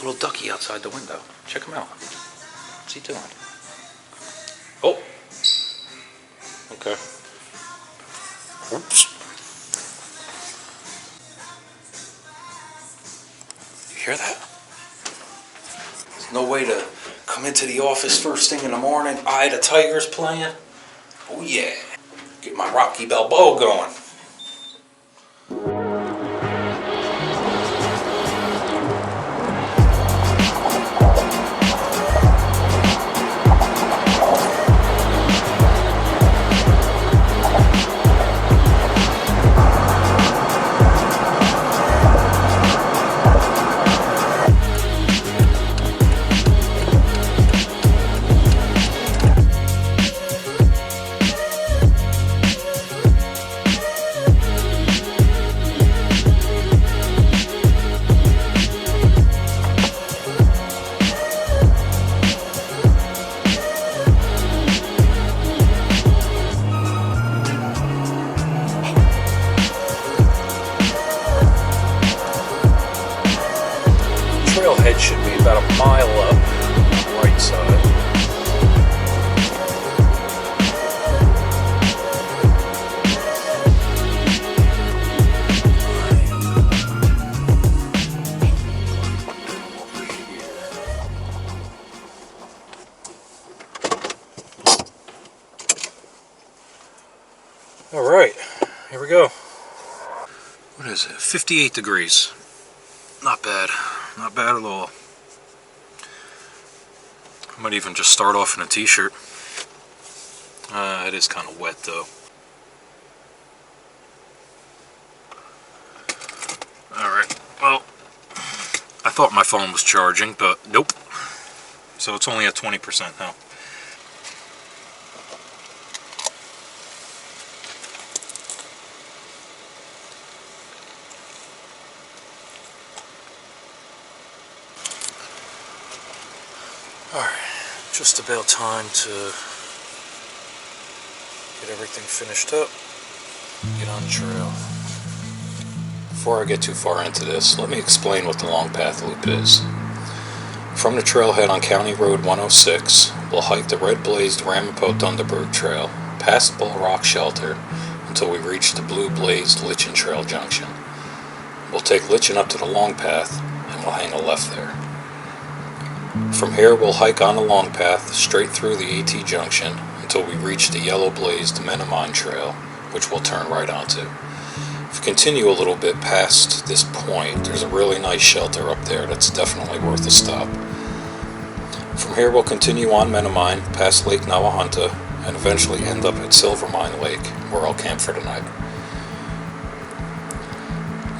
little ducky outside the window. Check him out. What's he doing? Oh! Okay. Oops. You hear that? There's no way to come into the office first thing in the morning. Eye the Tiger's playing. Oh yeah. Get my Rocky Balboa going. Trailhead should be about a mile up on the right side. All right, here we go. What is it? 58 degrees. Not bad. Not bad at all. I might even just start off in a t-shirt. It is kind of wet though. Alright, well, I thought my phone was charging, but nope. So it's only at 20% now. Alright, just about time to get everything finished up, get on the trail. Before I get too far into this, let me explain what the long path loop is. From the trailhead on County Road 106, we'll hike the red-blazed Ramapo-Dunderberg Trail, past Bull Rock Shelter, until we reach the blue-blazed Lichen Trail Junction. We'll take Lichen up to the long path, and we'll hang a left there. From here we'll hike on the long path straight through the AT junction until we reach the yellow blazed Unmaintained trail, which we'll turn right onto. If we continue a little bit past this point, there's a really nice shelter up there that's definitely worth a stop. From here we'll continue on Unmaintained past Lake Nawahunta and eventually end up at Silvermine Lake, where I'll camp for the night.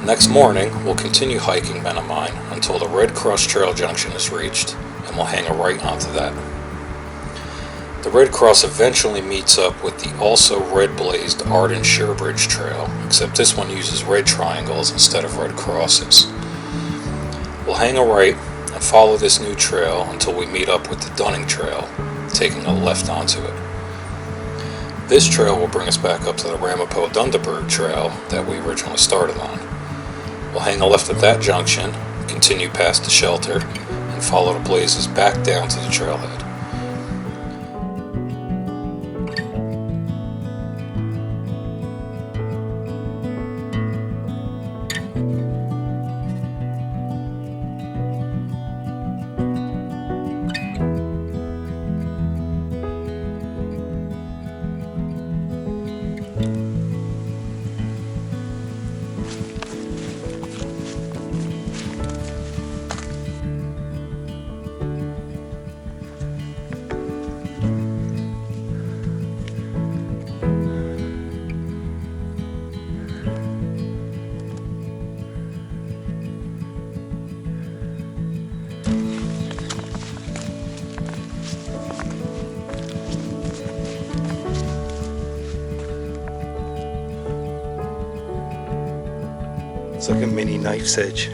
Next morning, we'll continue hiking Unmaintained until the Red Cross Trail Junction is reached, and we'll hang a right onto that. The Red Cross eventually meets up with the also red-blazed Arden Sherbridge Trail, except this one uses red triangles instead of red crosses. We'll hang a right and follow this new trail until we meet up with the Dunning Trail, taking a left onto it. This trail will bring us back up to the Ramapo-Dunderberg Trail that we originally started on. We'll hang a left at that junction, continue past the shelter, and follow the blazes back down to the trailhead. It's like a mini knife's edge.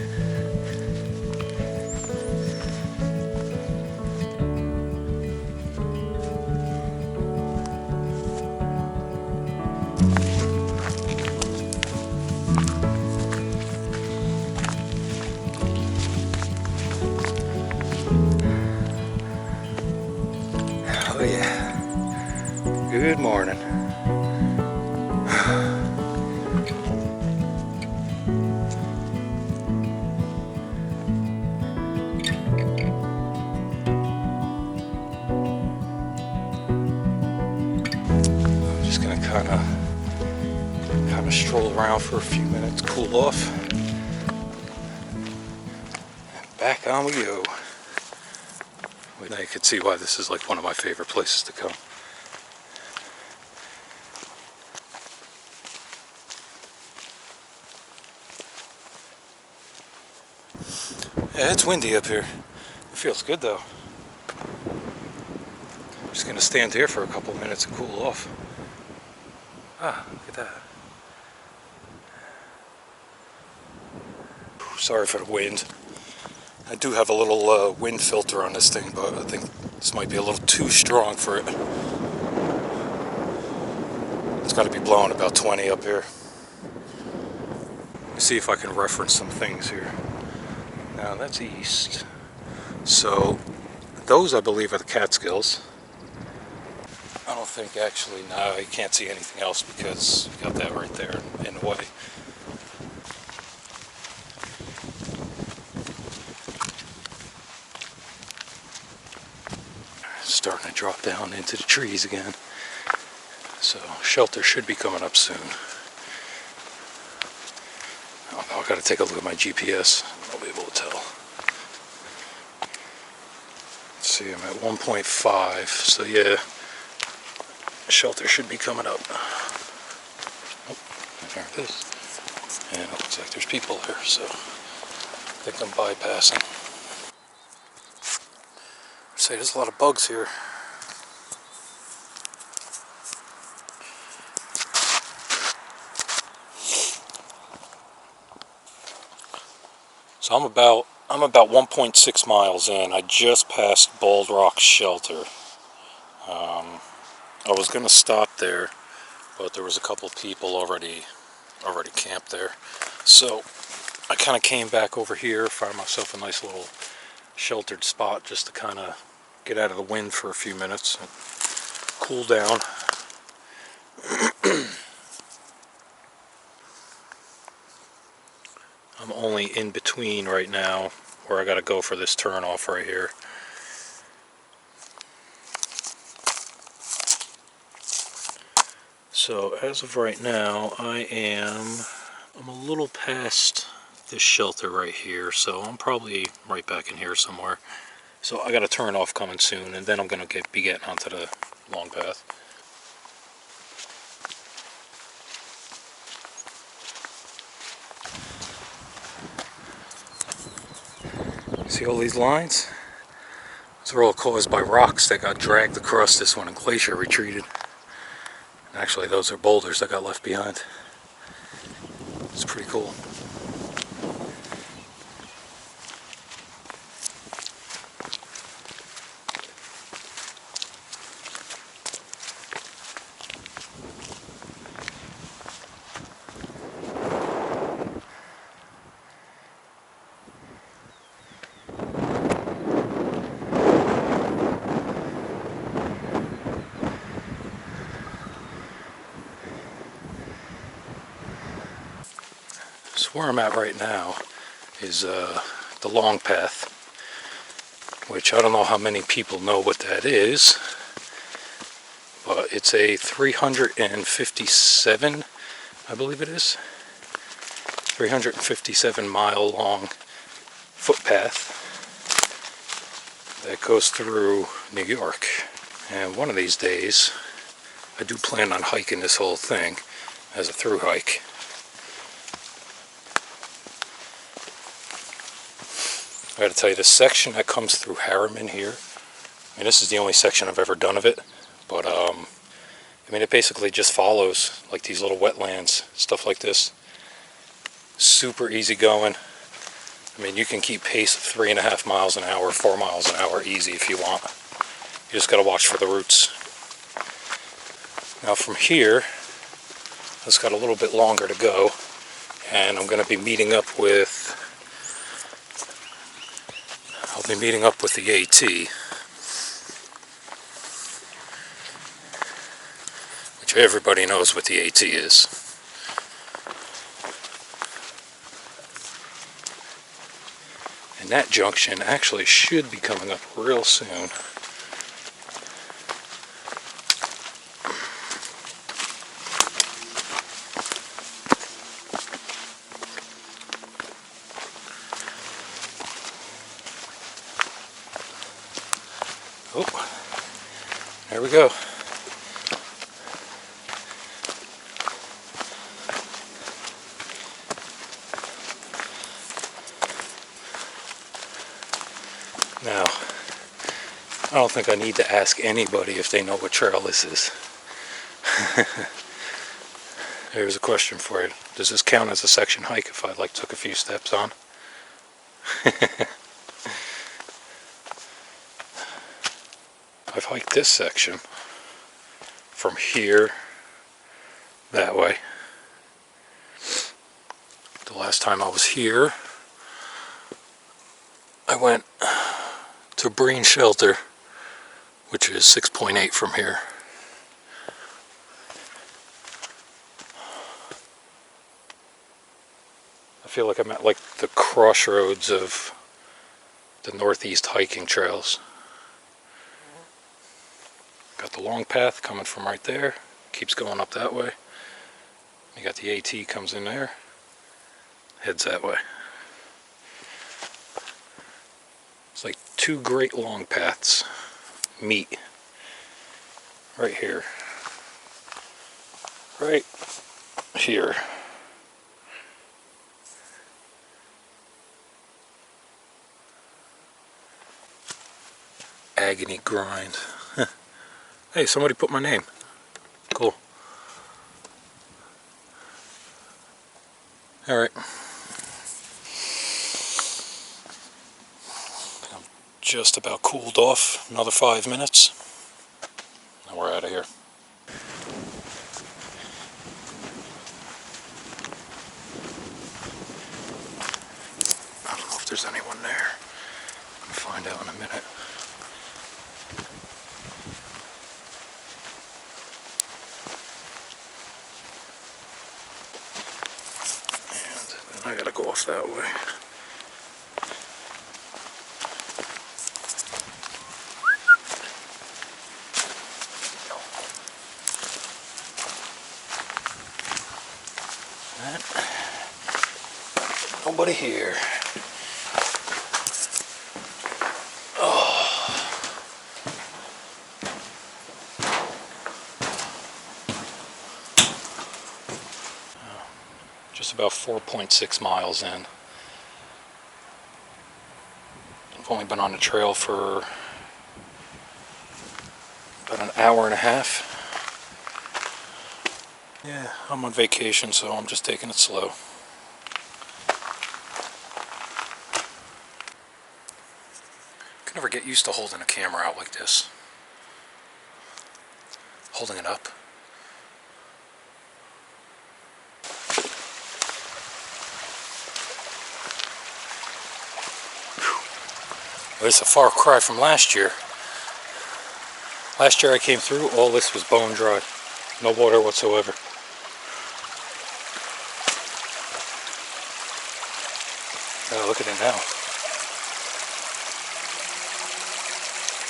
Kind of stroll around for a few minutes, cool off. Back on we go. Now you can see why this is like one of my favorite places to come. Yeah, it's windy up here. It feels good though. I'm just gonna stand here for a couple minutes and cool off. Ah, look at that. Sorry for the wind. I do have a little wind filter on this thing, but I think this might be a little too strong for it. It's got to be blowing about 20 up here. Let me see if I can reference some things here. Now that's east. So those I believe are the Catskills. I don't think actually, no, you can't see anything else because you got that right there in the way. Starting to drop down into the trees again. So shelter should be coming up soon. Oh, now I gotta take a look at my GPS. I'll be able to tell. Let's see, I'm at 1.5, so yeah, shelter should be coming up. Oh, there it is. And it looks like there's people there, so I think I'm bypassing. Say there's a lot of bugs here. So I'm about 1.6 miles in. I just passed Bald Rock Shelter. I was gonna stop there, but there was a couple people already camped there. So I kind of came back over here, found myself a nice little sheltered spot just to kind of get out of the wind for a few minutes and cool down. I'm only in between right now where I gotta go for this turn off right here. So as of right now, I'm a little past this shelter right here, so I'm probably right back in here somewhere. So I got a turn off coming soon, and then I'm gonna be getting onto the long path. See all these lines? Those are all caused by rocks that got dragged across this one and glacier retreated. And actually, those are boulders that got left behind. It's pretty cool. So where I'm at right now is the long path, which I don't know how many people know what that is, but it's a 357, I believe it is, 357 mile long footpath that goes through New York. And one of these days I do plan on hiking this whole thing as a through hike. I gotta tell you, this section that comes through Harriman here, I mean, this is the only section I've ever done of it, but I mean, it basically just follows like these little wetlands, stuff like this. Super easy going. I mean, you can keep pace of 3.5 miles an hour, 4 miles an hour easy if you want. You just gotta watch for the roots. Now from here, it's got a little bit longer to go, and I'm gonna be meeting up with the AT, which everybody knows what the AT is. And that junction actually should be coming up real soon. Oh, there we go. Now, I don't think I need to ask anybody if they know what trail this is. Here's a question for you. Does this count as a section hike if I took a few steps on? I've hiked this section from here that way. The last time I was here, I went to Brien shelter, which is 6.8 from here. I feel like I'm at the crossroads of the northeast hiking trails. Got the long path coming from right there, keeps going up that way. You got the AT comes in there, heads that way. It's like two great long paths meet right here. Right here. Agony grind. Hey, somebody put my name. Cool. Alright. I'm just about cooled off. Another 5 minutes. And we're out of here. I don't know if there's anyone there. I'll find out in a minute. I gotta go off that way. Nobody here. Oh. Just about 4.6 miles in. I've only been on the trail for about an hour and a half. Yeah, I'm on vacation, so I'm just taking it slow. I can never get used to holding a camera out like this. Holding it up. Well, it's a far cry from last year. Last year I came through, all this was bone dry. No water whatsoever. Oh, look at it now.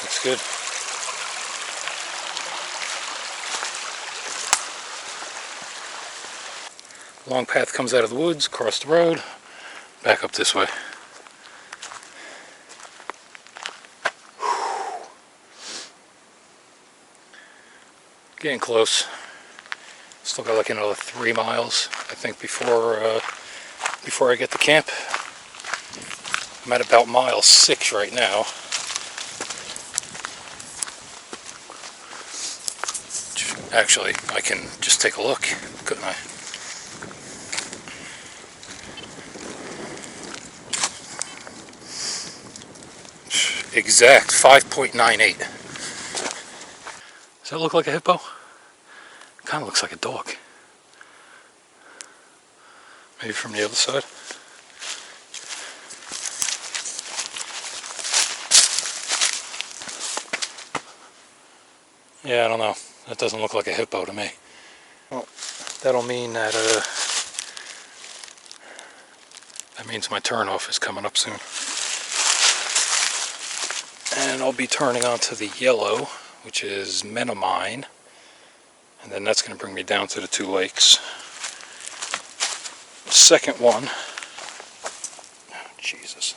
Looks good. Long path comes out of the woods, across the road, back up this way. Getting close. Still got like another 3 miles, I think, before I get to camp. I'm at about mile 6 right now. Actually, I can just take a look, couldn't I? Exact 5.98. Does that look like a hippo? Kind of looks like a dog. Maybe from the other side. Yeah, I don't know. That doesn't look like a hippo to me. Well, that'll mean that that means my turnoff is coming up soon. And I'll be turning onto the yellow, which is Unmaintained. And then that's going to bring me down to the 2 lakes. The second one, oh, Jesus.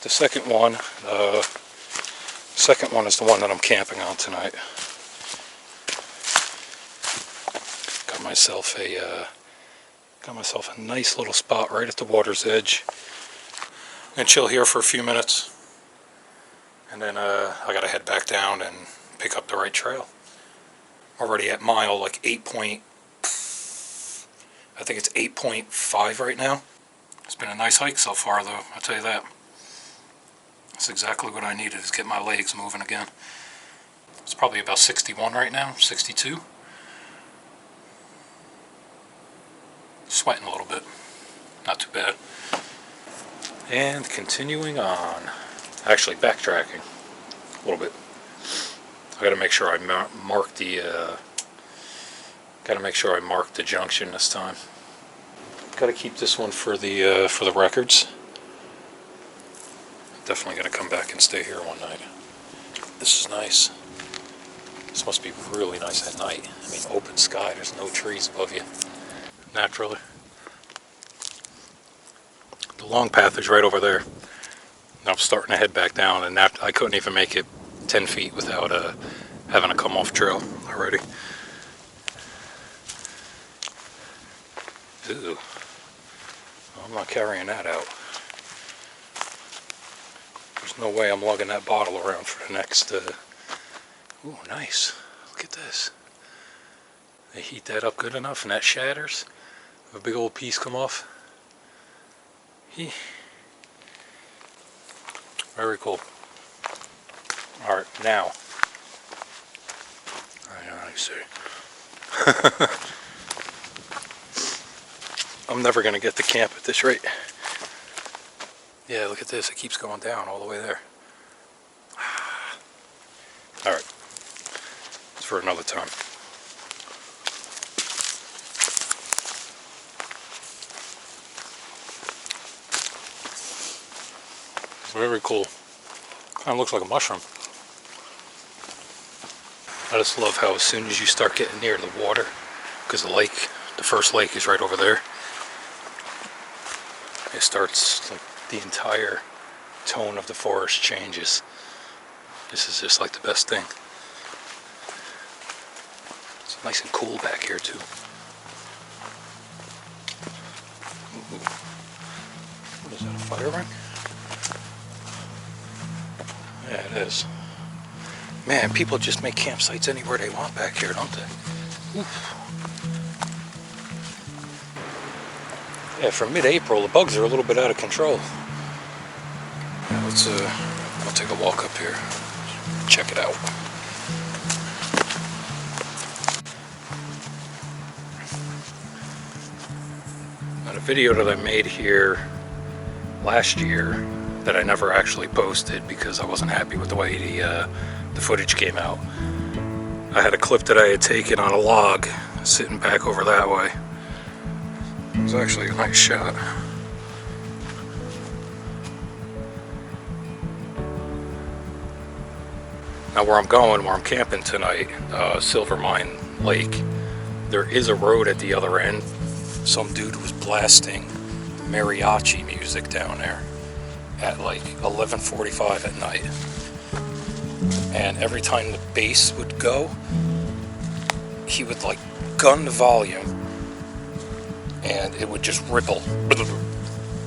The second one, Second one is the one that I'm camping on tonight. Got myself a nice little spot right at the water's edge. I'm gonna chill here for a few minutes, and then I gotta head back down and pick up the right trail. Already at mile like 8 I think it's 8.5 right now. It's been a nice hike so far, though, I'll tell you that. That's exactly what I needed, is get my legs moving again. It's probably about 61 right now, 62. Sweating a little bit, not too bad. And continuing on, actually backtracking a little bit. I gotta make sure I mark the junction this time. Gotta keep this one for the records. Definitely gonna come back and stay here one night. This is nice. This must be really nice at night. I mean, open sky, there's no trees above you. Naturally. The long path is right over there. Now I'm starting to head back down, and I couldn't even make it 10 feet without having to come off trail already. Ooh. I'm not carrying that out. There's no way I'm lugging that bottle around for the next... Ooh, nice. Look at this. They heat that up good enough and that shatters. A big old piece come off. Very cool. Alright, now. I see. I'm never going to get to camp at this rate. Yeah, look at this. It keeps going down all the way there. Alright. It's for another time. Very cool. Kind of looks like a mushroom. I just love how as soon as you start getting near the water, because the first lake is right over there, it starts, like, the entire tone of the forest changes. This is just like the best thing. It's nice and cool back here too. Ooh. What is that, a fire ring? Yeah, it is. Man, people just make campsites anywhere they want back here, don't they? Oof. Yeah, for mid-April, the bugs are a little bit out of control. Yeah, I'll take a walk up here, check it out. Now, the video that I made here last year that I never actually posted because I wasn't happy with the way the footage came out. I had a clip that I had taken on a log sitting back over that way. It was actually a nice shot. Now where I'm camping tonight, Silver Mine Lake, there is a road at the other end. Some dude was blasting mariachi music down there at like 11:45 at night. And every time the bass would go, he would like gun the volume and it would just ripple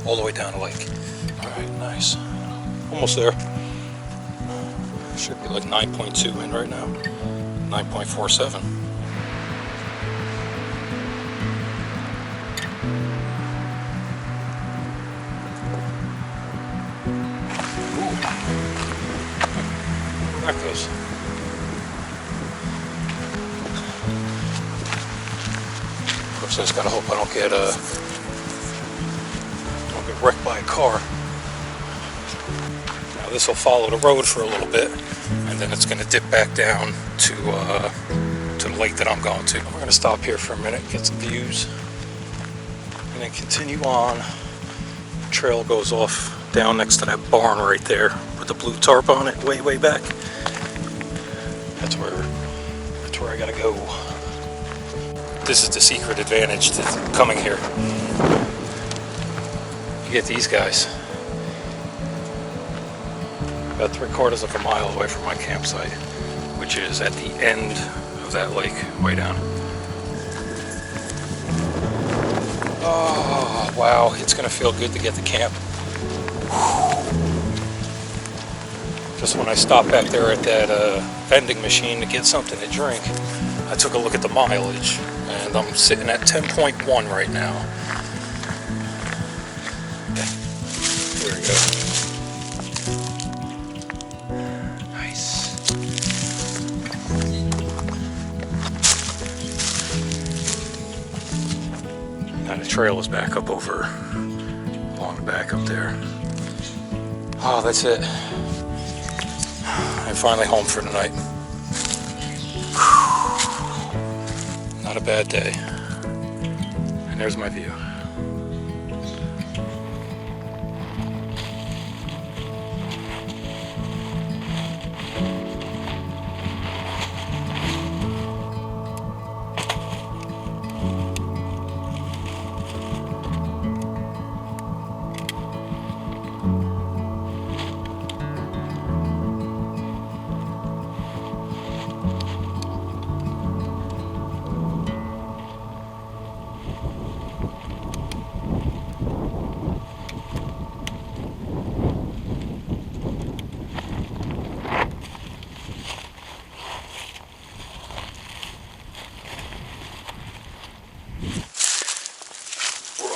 all the way down the lake. Alright, nice. Almost there. Should be like 9.2 in right now. 9.47. That goes. Of course, I just gotta hope I don't get wrecked by a car. Now this will follow the road for a little bit, and then it's gonna dip back down to the lake that I'm going to. We're gonna stop here for a minute, get some views, and then continue on. The trail goes off down next to that barn right there with the blue tarp on it, way back. That's where I gotta go. This is the secret advantage to coming here. You get these guys. about 3/4 of a mile away from my campsite, which is at the end of that lake, way down. Oh, wow, it's gonna feel good to get to camp. Just when I stopped back there at that vending machine to get something to drink, I took a look at the mileage, and I'm sitting at 10.1 right now. There we go. Nice. Now the trail is back up over along the back up there. Oh, that's it. I'm finally home for the night. Not a bad day. And there's my view.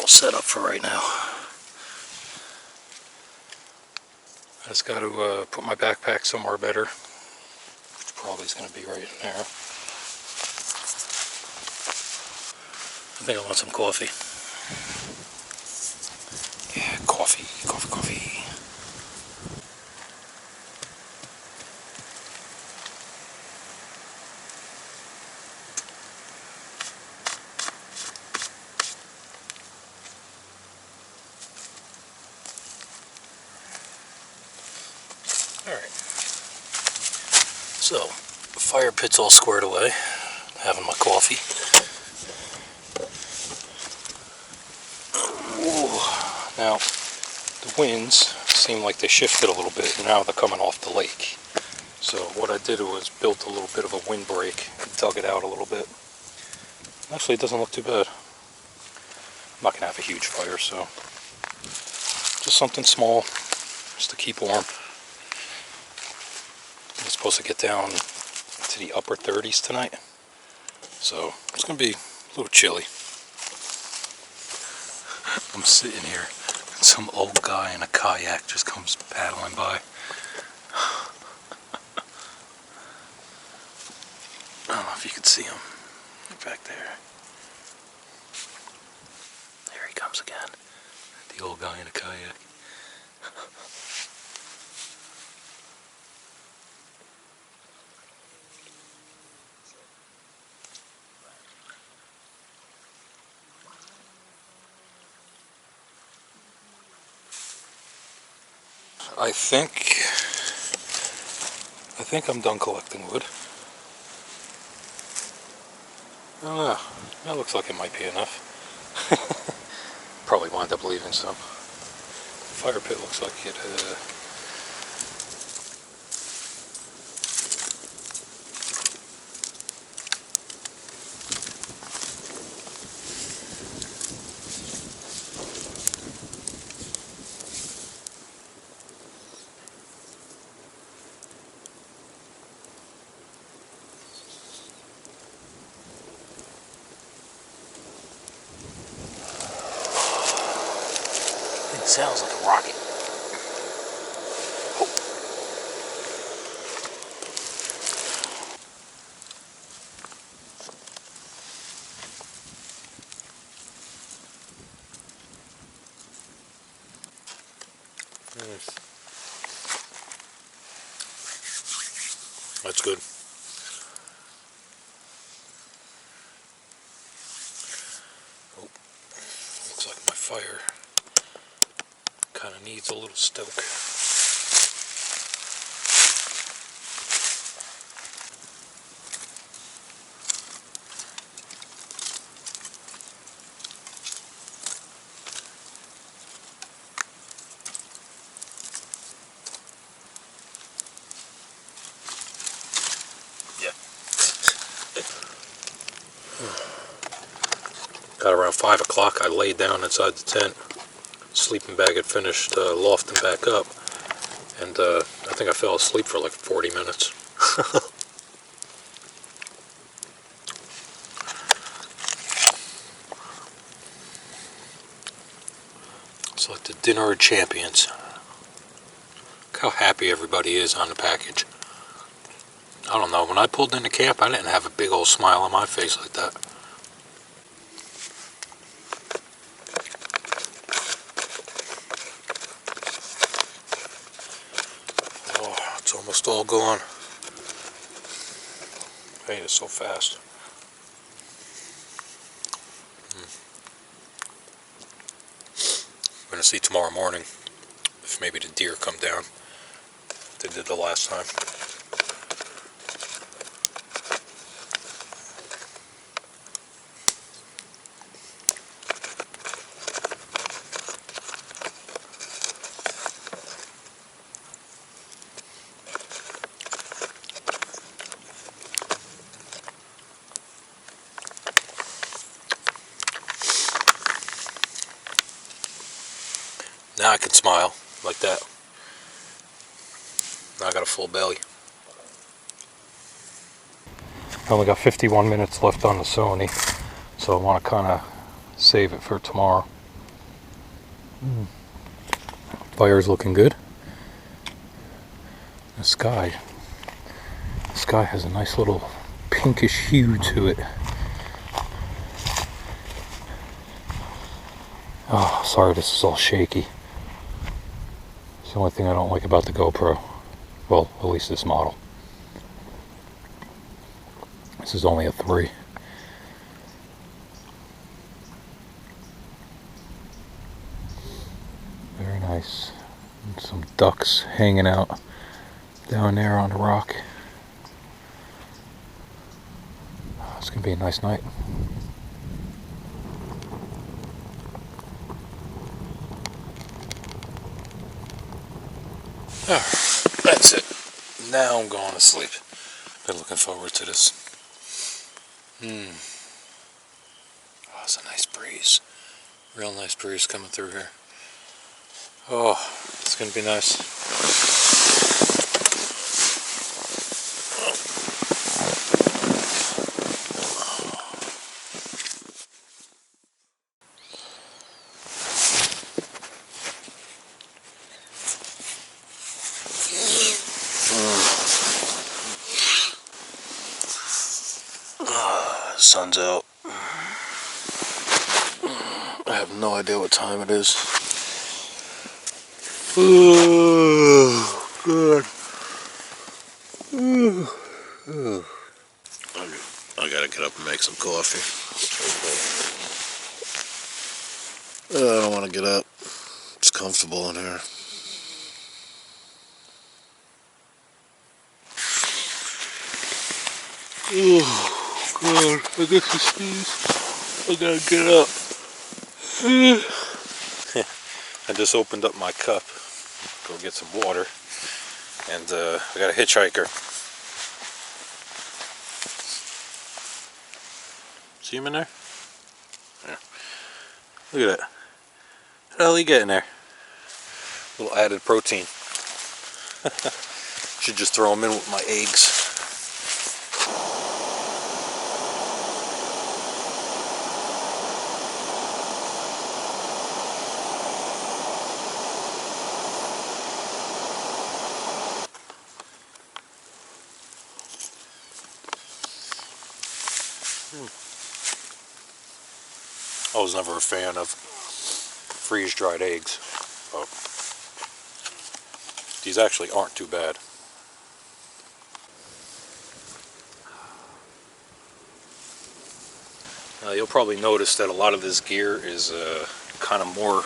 Set up for right now. I just got to put my backpack somewhere better, which probably is going to be right in there. I think I want some coffee. Yeah, coffee. Alright, so the fire pit's all squared away, having my coffee. Ooh. Now, the winds seem like they shifted a little bit, and now they're coming off the lake. So what I did was built a little bit of a windbreak and dug it out a little bit. Actually, it doesn't look too bad. I'm not going to have a huge fire, so just something small, just to keep warm. It's supposed to get down to the upper 30s tonight, so it's going to be a little chilly. I'm sitting here, and some old guy in a kayak just comes paddling by. I don't know if you can see him back there. There he comes again, the old guy in a kayak. I think I'm done collecting wood. I don't know. That looks like it might be enough. Probably wind up leaving some. Fire pit looks like it. It sounds like a rocket. Oh. Nice. That's good. Oh, looks like my fire kind of needs a little stoke. Got around 5 o'clock, I laid down inside the tent. Sleeping bag had finished lofting back up, and I think I fell asleep for like 40 minutes. It's like the dinner of champions. Look how happy everybody is on the package. I don't know, when I pulled into camp, I didn't have a big old smile on my face like that. Oh, it's almost all gone. Hey, it's so fast. I'm gonna see tomorrow morning if maybe the deer come down. They did the last time. Now I can smile like that. Now I got a full belly. I only got 51 minutes left on the Sony, so I want to kind of save it for tomorrow. Fire's looking good. The sky has a nice little pinkish hue to it. Oh, sorry, this is all shaky. It's the only thing I don't like about the GoPro. Well, at least this model. This is only a 3. Very nice. And some ducks hanging out down there on the rock. It's going to be a nice night. That's it. Now I'm going to sleep. Been looking forward to this. Oh, it's a nice breeze. Real nice breeze coming through here. Oh, it's going to be nice. Sun's out. I have no idea what time it is. Oh, God. I gotta get up and make some coffee. I don't want to get up. It's comfortable in here. Oh, God. I guess the sneeze. I gotta get up. I just opened up my cup. Go get some water. And I got a hitchhiker. See him in there? Yeah. Look at that. What the hell are you getting there? A little added protein. Should just throw them in with my eggs. I was never a fan of freeze-dried eggs, but these actually aren't too bad. You'll probably notice that a lot of this gear is kind of more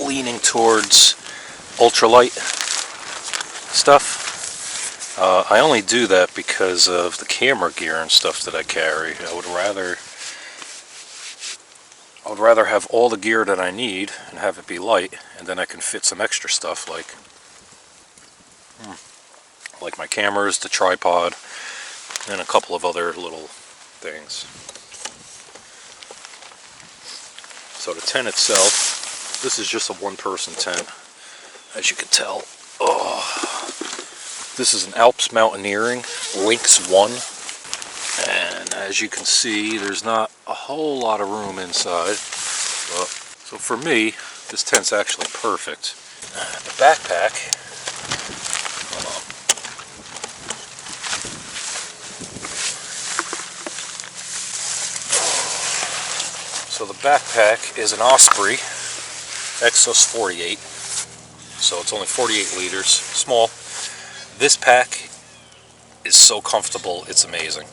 leaning towards ultralight stuff. I only do that because of the camera gear and stuff that I carry. I would rather have all the gear that I need and have it be light, and then I can fit some extra stuff like my cameras, the tripod, and a couple of other little things. So the tent itself, this is just a one-person tent, as you can tell. Oh, this is an Alps Mountaineering Lynx 1, and as you can see, there's not a whole lot of room inside. So for me, this tent's actually perfect. The backpack, hold on. So the backpack is an Osprey Exos 48. So it's only 48 liters, small. This pack is so comfortable, it's amazing.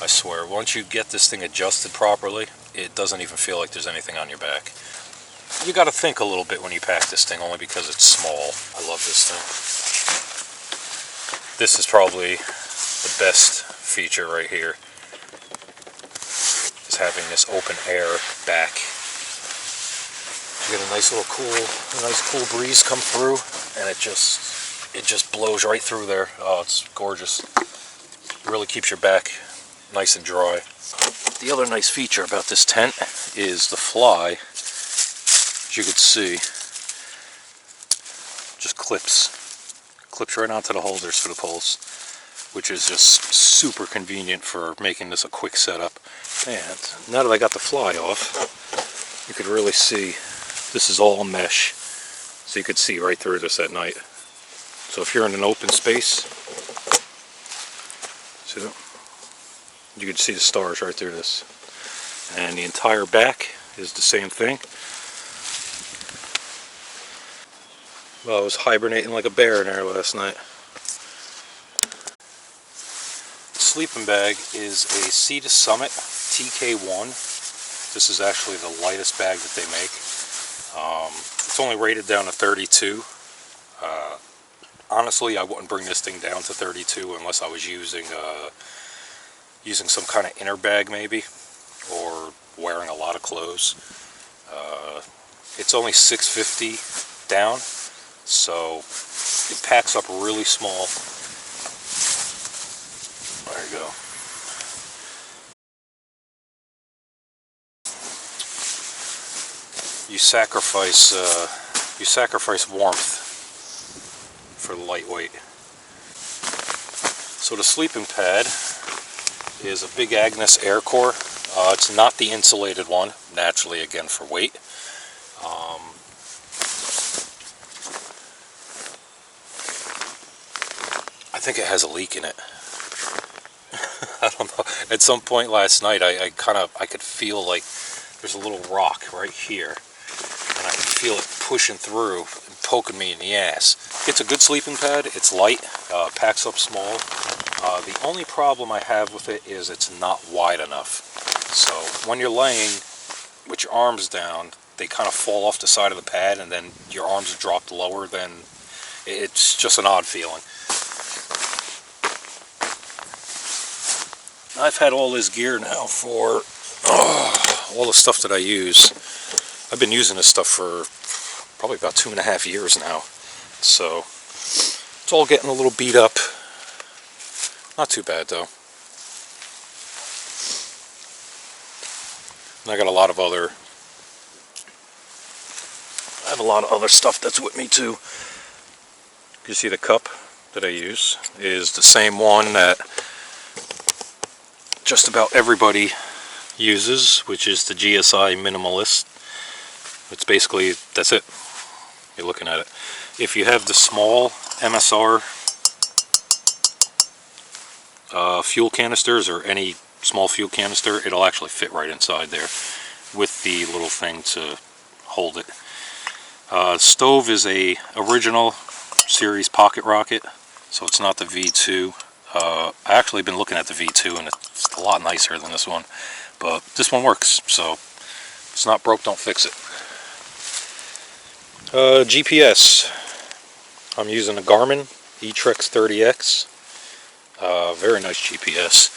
I swear, once you get this thing adjusted properly, it doesn't even feel like there's anything on your back. You got to think a little bit when you pack this thing, only because it's small. I love this thing. This is probably the best feature right here, is having this open air back. You get a nice cool breeze come through, and it just blows right through there. Oh, it's gorgeous. It really keeps your back nice and dry. The other nice feature about this tent is the fly. As you can see, just clips right onto the holders for the poles, which is just super convenient for making this a quick setup. And now that I got the fly off, you could really see this is all mesh, so you could see right through this at night. So if you're in an open space, see that? You can see the stars right through this. And the entire back is the same thing. Well, I was hibernating like a bear in there last night. The sleeping bag is a Sea to Summit TK1. This is actually the lightest bag that they make. It's only rated down to 32. Honestly, I wouldn't bring this thing down to 32 unless I was using some kind of inner bag maybe, or wearing a lot of clothes. It's only 650 down, so it packs up really small. There you go. You sacrifice warmth for the lightweight. So the sleeping pad is a Big Agnes Aircore. It's not the insulated one, naturally, again, for weight. I think it has a leak in it. I don't know. At some point last night, I could feel like there's a little rock right here, and I could feel it pushing through and poking me in the ass. It's a good sleeping pad. It's light, packs up small. The only problem I have with it is it's not wide enough. So when you're laying with your arms down, they kind of fall off the side of the pad, and then your arms are dropped lower. Then it's just an odd feeling. I've had all this gear now for all the stuff that I use. I've been using this stuff for probably about 2.5 years now. So it's all getting a little beat up. Not too bad though. And I got a lot of other stuff that's with me too. You see the cup that I use is the same one that just about everybody uses, which is the GSI Minimalist. It's basically, that's it. You're looking at it. If you have the small MSR fuel canisters, or any small fuel canister, it'll actually fit right inside there with the little thing to hold it. Stove is a original series pocket rocket, so it's not the V2. I actually been looking at the V2, and it's a lot nicer than this one, but this one works, so if it's not broke, don't fix it. GPS, I'm using a Garmin eTrex 30X. Very nice GPS.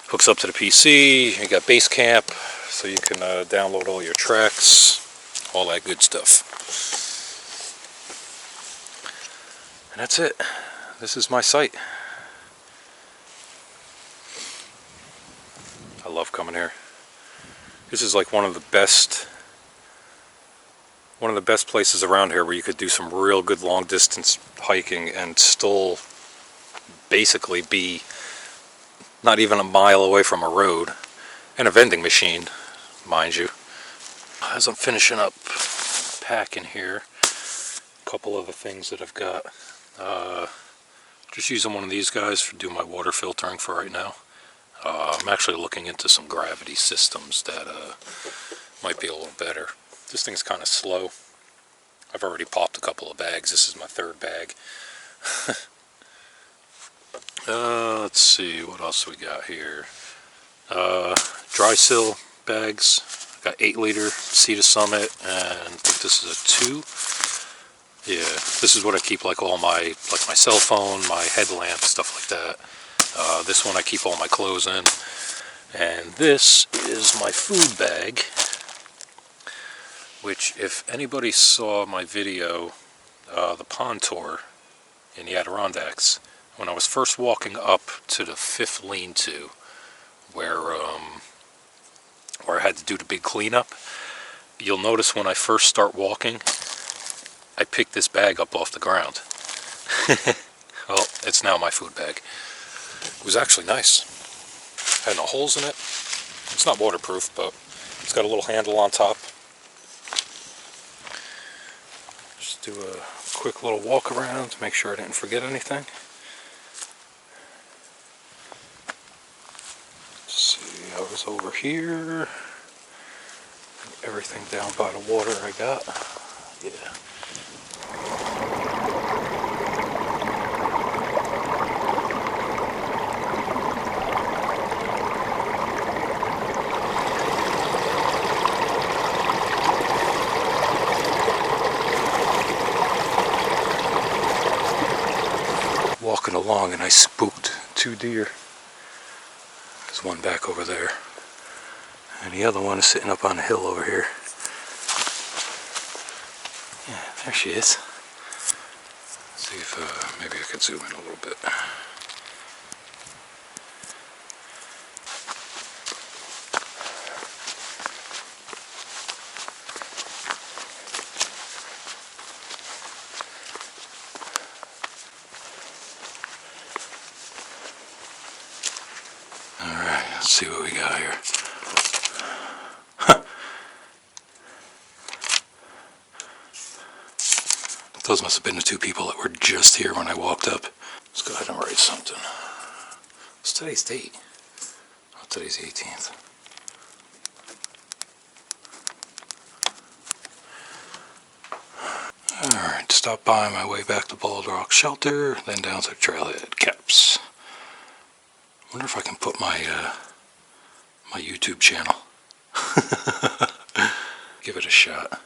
Hooks up to the PC. You got Basecamp, so you can download all your tracks, all that good stuff. And that's it. This is my site. I love coming here. This is like one of the best one of the best places around here where you could do some real good long distance hiking and still basically be not even a mile away from a road and a vending machine, mind you. As I'm finishing up packing here, a couple of the things that I've got. Just using one of these guys to do my water filtering for right now. I'm actually looking into some gravity systems that might be a little better. This thing's kind of slow. I've already popped a couple of bags. This is my third bag. Let's see, what else we got here? Dry sill bags. I've got 8-liter Sea to Summit, and I think this is a 2. Yeah, this is what I keep like all my, like my cell phone, my headlamp, stuff like that. This one I keep all my clothes in. And this is my food bag, which if anybody saw my video, the pond tour in the Adirondacks, when I was first walking up to the 5th lean-to, where I had to do the big cleanup, you'll notice when I first start walking, I picked this bag up off the ground. Well, it's now my food bag. It was actually nice. Had no holes in it. It's not waterproof, but it's got a little handle on top. Just do a quick little walk around to make sure I didn't forget anything. Let's see, I was over here. Everything down by the water I got. Yeah. Walking along and I spooked 2 deer. There's one back over there. And the other one is sitting up on the hill over here. Yeah, there she is. Let's see if maybe I could zoom in a little bit. Alright, let's see what we got here. Those must have been the 2 people that were just here when I walked up. Let's go ahead and write something. What's today's date? Oh, today's the 18th. Alright, stop by my way back to Bald Rock Shelter, then down to the trailhead. Caps. Wonder if I can put my my YouTube channel. Give it a shot.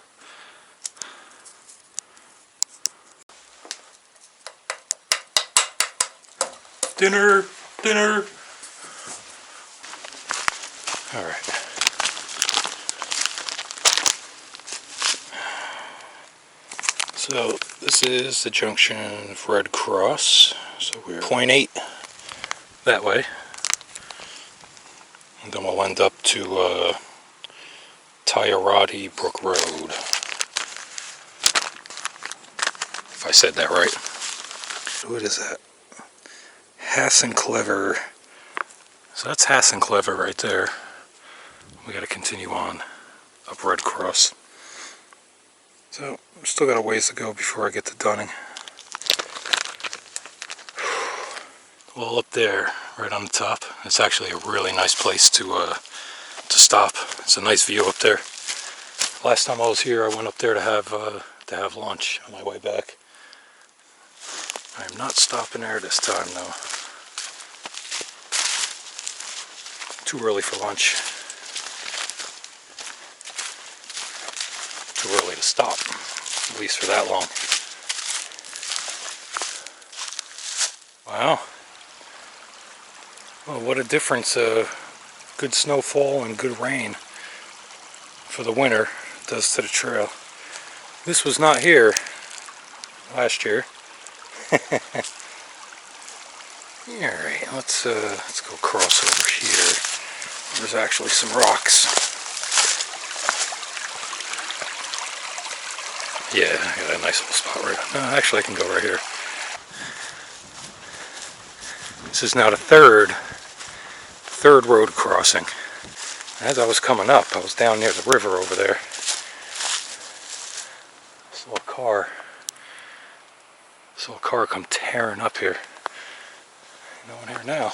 Dinner! Dinner! Alright. So, this is the junction of Red Cross. So we're 0.8 that way. And then we'll end up to Tyarati Brook Road. If I said that right. What is that? Hassenclever. So that's Hassenclever right there. We got to continue on up Red Cross. So still got a ways to go before I get to Dunning. Well, up there, right on the top, it's actually a really nice place to stop. It's a nice view up there. Last time I was here, I went up there to have lunch on my way back. I am not stopping there this time, though. Too early for lunch. Too early to stop, at least for that long. Wow. Well, what a difference good snowfall and good rain for the winter does to the trail. This was not here last year. Alright, let's go cross over here. There's actually some rocks. Yeah, I got a nice little spot right. Actually, I can go right here. This is now the third road crossing. As I was coming up, I was down near the river over there. Saw a car come tearing up here. No one here now.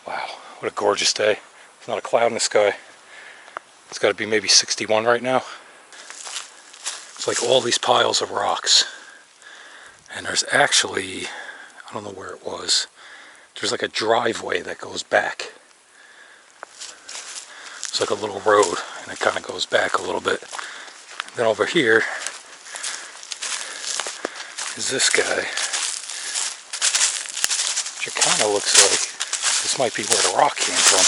Wow, what a gorgeous day. There's not a cloud in the sky. It's got to be maybe 61 right now. It's like all these piles of rocks. And there's actually, I don't know where it was, there's like a driveway that goes back. It's like a little road, and it kind of goes back a little bit. Then over here is this guy, which it kind of looks like this might be where the rock came from.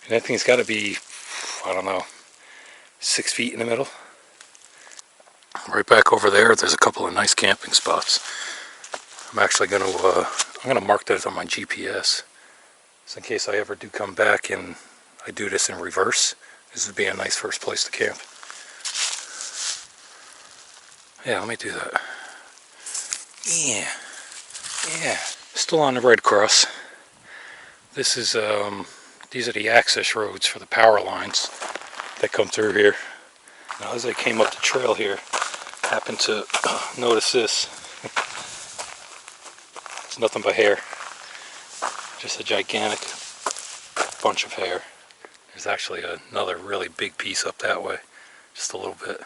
And that thing's got to be, I don't know, 6 feet in the middle. Right back over there, there's a couple of nice camping spots. I'm actually going to, I'm going to mark those on my GPS. Just in case I ever do come back and I do this in reverse. This would be a nice first place to camp. Yeah, let me do that. Yeah. Still on the Red Cross. This is, these are the access roads for the power lines that come through here. Now, as I came up the trail here, I happened to notice this. It's nothing but hair. Just a gigantic bunch of hair. There's actually another really big piece up that way. Just a little bit.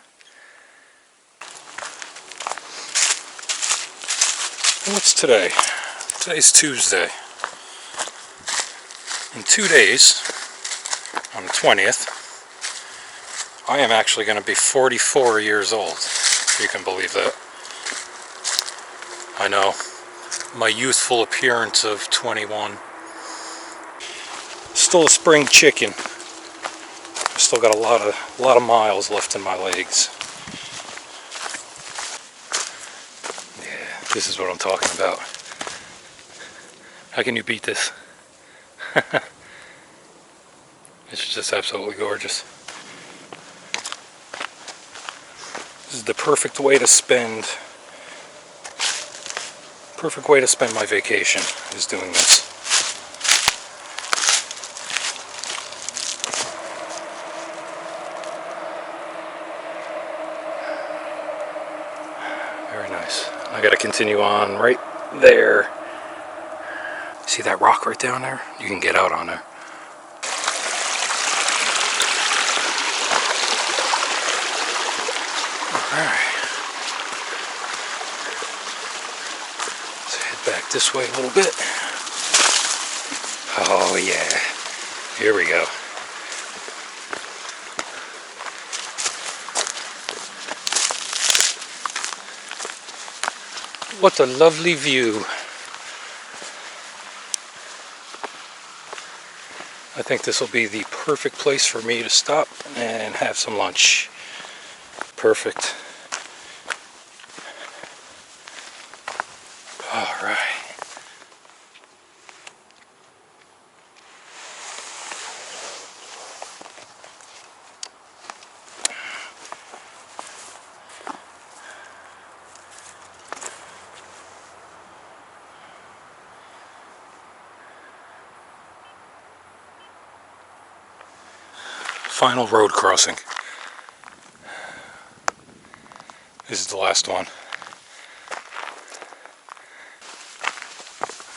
What's today? Today's Tuesday. In 2 days, on the 20th, I am actually going to be 44 years old. If you can believe that. I know. My youthful appearance of 21. Still a spring chicken. I've still got a lot of miles left in my legs. Yeah, this is what I'm talking about. How can you beat this? It's just absolutely gorgeous. This is the perfect way to spend my vacation, is doing this. Very nice. I gotta continue on right there. See that rock right down there? You can get out on there. Alright. Let's head back this way a little bit. Oh yeah. Here we go. What a lovely view. I think this will be the perfect place for me to stop and have some lunch. Perfect. All right. Final road crossing. This is the last one.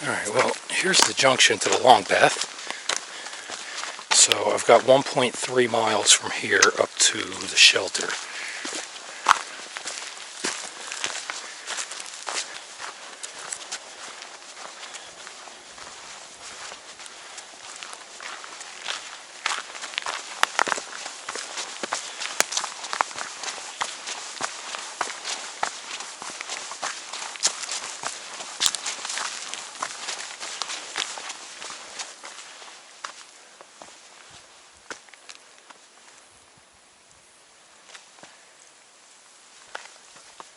Alright, well, here's the junction to the long path. So I've got 1.3 miles from here up to the shelter.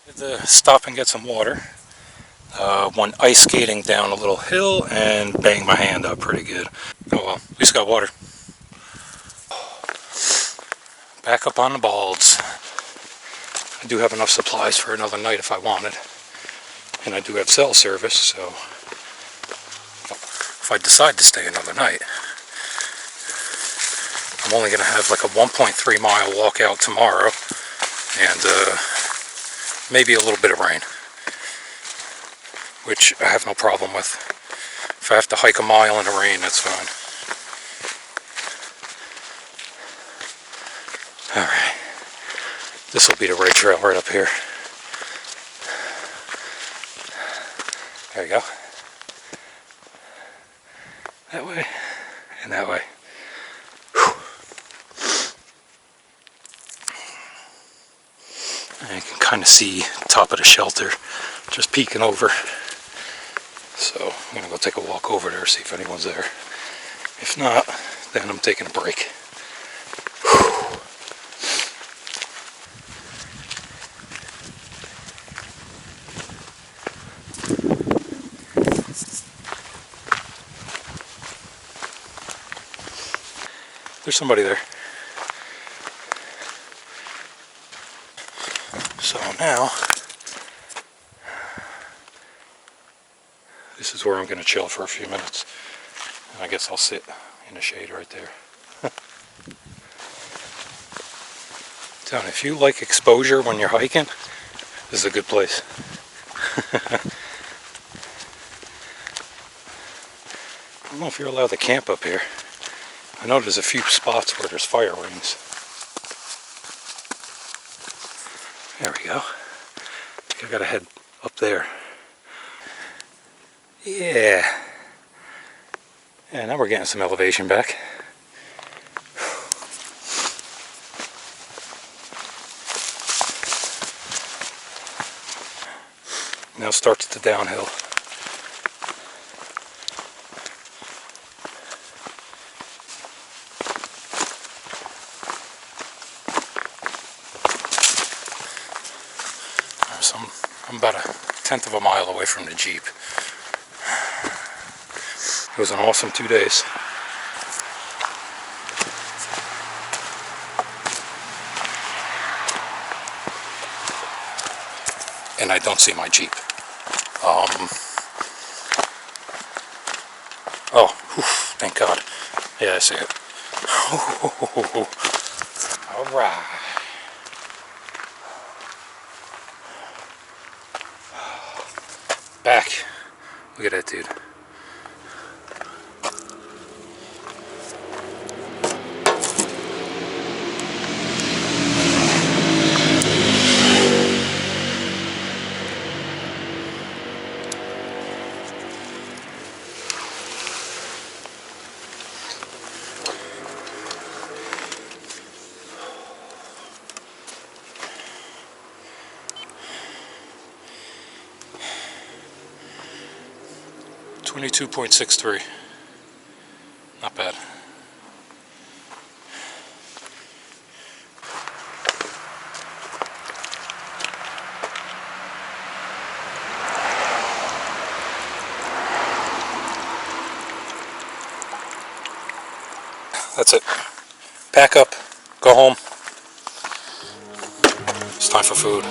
Had to stop and get some water. Went ice skating down a little hill and banged my hand up pretty good. Oh well, at least got water. Back up on the balds. I do have enough supplies for another night if I wanted. And I do have cell service, so if I decide to stay another night, I'm only going to have like a 1.3 mile walkout tomorrow and maybe a little bit of rain, which I have no problem with. If I have to hike a mile in the rain, that's fine. Alright, this will be the right trail right up here. There you go. That way and that way. And you can kind of see the top of the shelter just peeking over. So I'm going to go take a walk over there, see if anyone's there. If not, then I'm taking a break. There's somebody there. So now, this is where I'm going to chill for a few minutes. And I guess I'll sit in the shade right there. If you like exposure when you're hiking, this is a good place. I don't know if you're allowed to camp up here. I know there's a few spots where there's fire rings. There we go. I think I gotta head up there. Yeah. Yeah, now we're getting some elevation back. Now starts the downhill. So I'm about 1/10 of a mile away from the Jeep. It was an awesome 2 days. And I don't see my Jeep. Oh, oof, thank God. Yeah, I see it. Alright. Back. Look at that dude. .63. Not bad. That's it. Pack up. Go home. It's time for food.